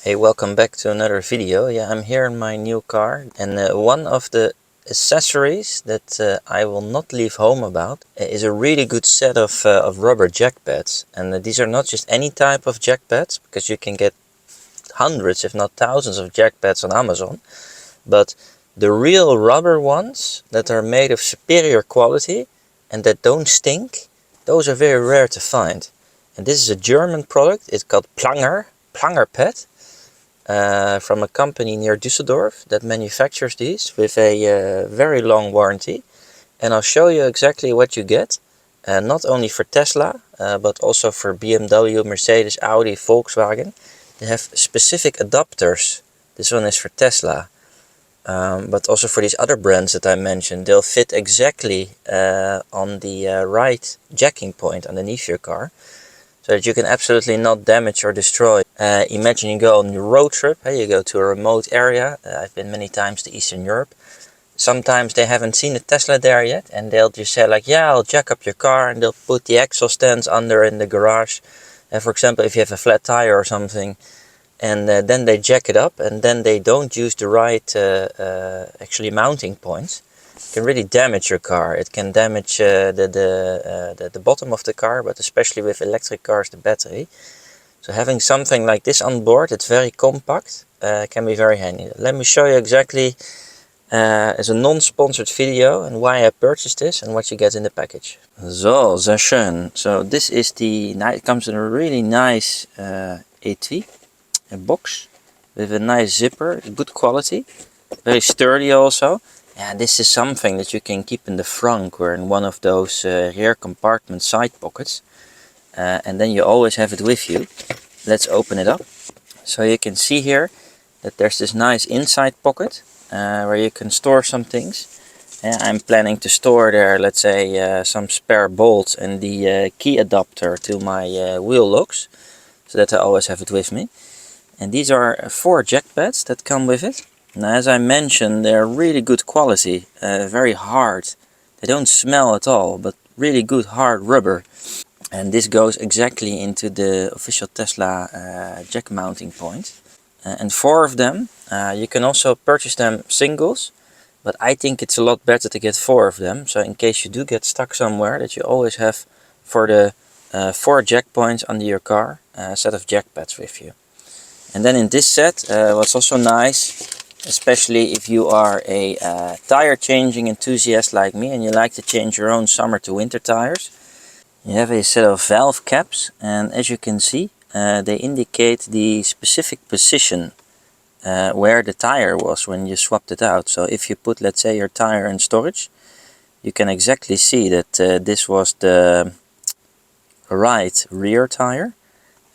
Hey, welcome back to another video. Yeah, I'm here in my new car, and one of the accessories that I will not leave home about is a really good set of rubber jack pads. And these are not just any type of jack pads, because you can get hundreds if not thousands of jack pads on Amazon, but the real rubber ones that are made of superior quality and that don't stink, those are very rare to find. And this is a German product. It's called Planger Pad. From a company near Düsseldorf that manufactures these with a very long warranty. And I'll show you exactly what you get, not only for Tesla, but also for BMW, Mercedes, Audi, Volkswagen. They have specific adapters. This one is for Tesla, but also for these other brands that I mentioned. They'll fit exactly on the right jacking point underneath your car, so that you can absolutely not damage or destroy. Imagine you go on your road trip, you go to a remote area. I've been many times to Eastern Europe. Sometimes they haven't seen a Tesla there yet, and they'll just say like, yeah, I'll jack up your car, and they'll put the axle stands under in the garage. For example, if you have a flat tire or something, and then they jack it up, and then they don't use the right actually mounting points. Can really damage your car. It can damage the bottom of the car, but especially with electric cars, the battery. So having something like this on board, it's very compact, can be very handy. Let me show you exactly as a non-sponsored video and why I purchased this and what you get in the package. So, sehr schön. So this is it comes in a really nice etui, a box with a nice zipper, good quality, very sturdy also. Yeah, this is something that you can keep in the front or in one of those rear compartment side pockets. And then you always have it with you. Let's open it up. So you can see here that there's this nice inside pocket where you can store some things. I'm planning to store there, let's say, some spare bolts and the key adapter to my wheel locks, so that I always have it with me. And these are 4 jack pads that come with it. Now, as I mentioned, they're really good quality, very hard. They don't smell at all, but really good hard rubber. And this goes exactly into the official Tesla jack mounting point. And 4 of them, you can also purchase them singles, but I think it's a lot better to get 4 of them. So in case you do get stuck somewhere, that you always have for the 4 jack points under your car, a set of jack pads with you. And then in this set, what's also nice, especially if you are a tire changing enthusiast like me and you like to change your own summer to winter tires, you have a set of valve caps, and as you can see, they indicate the specific position where the tire was when you swapped it out. So if you put, let's say, your tire in storage, you can exactly see that this was the right rear tire,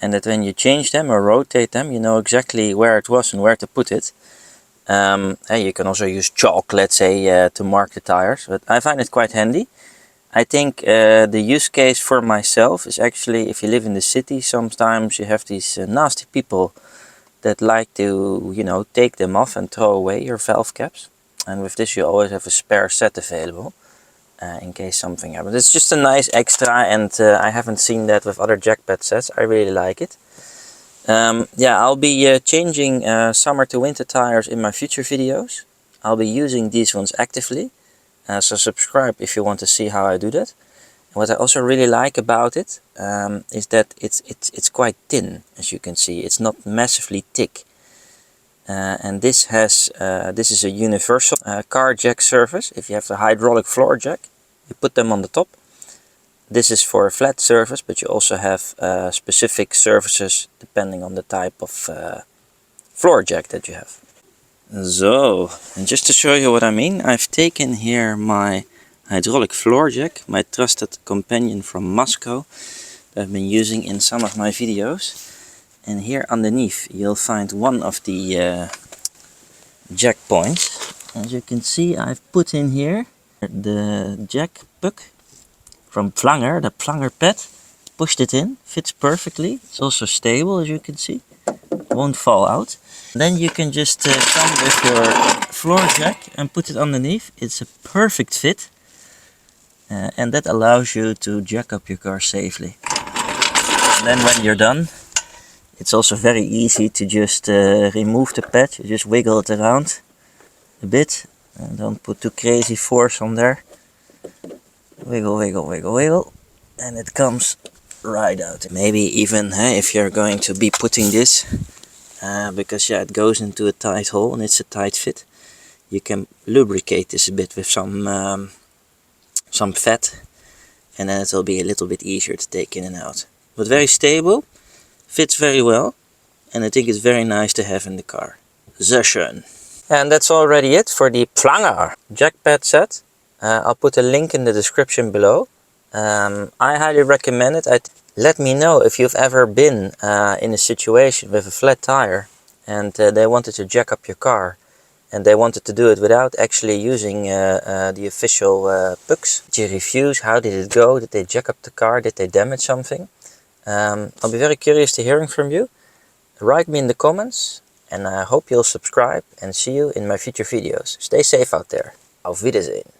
and that when you change them or rotate them, you know exactly where it was and where to put it. You can also use chalk, let's say, to mark the tires, but I find it quite handy. I think the use case for myself is actually, if you live in the city, sometimes you have these nasty people that like to, you know, take them off and throw away your valve caps. And with this you always have a spare set available in case something happens. It's just a nice extra, and I haven't seen that with other jack pad sets. I really like it. I'll be changing summer to winter tires in my future videos. I'll be using these ones actively, so subscribe if you want to see how I do that. And what I also really like about it is that it's quite thin, as you can see. It's not massively thick, and this is a universal car jack surface. If you have the hydraulic floor jack, you put them on the top. This is for a flat surface, but you also have specific surfaces depending on the type of floor jack that you have. So, and just to show you what I mean, I've taken here my hydraulic floor jack, my trusted companion from Moscow, that I've been using in some of my videos. And here underneath you'll find one of the jack points. As you can see, I've put in here the jack puck from Planger, the Planger Pad. Pushed it in, fits perfectly. It's also stable, as you can see. It won't fall out. Then you can just come with your floor jack and put it underneath. It's a perfect fit. And that allows you to jack up your car safely. And then when you're done, It's also very easy to just remove the pad. You just wiggle it around a bit and don't put too crazy force on there. Wiggle, wiggle, wiggle, wiggle, and it comes right out. Maybe even if you're going to be putting this, because yeah, it goes into a tight hole and it's a tight fit, you can lubricate this a bit with some fat, and then it will be a little bit easier to take in and out. But very stable, fits very well, and I think it's very nice to have in the car. Sehr schön. And that's already it for the Planger jack pad set. I'll put a link in the description below. I highly recommend it. Let me know if you've ever been in a situation with a flat tire and they wanted to jack up your car and they wanted to do it without actually using the official pucks. Did you reviews? How did it go? Did they jack up the car? Did they damage something? I'll be very curious to hearing from you. Write me in the comments, and I hope you'll subscribe and see you in my future videos. Stay safe out there. Auf Wiedersehen.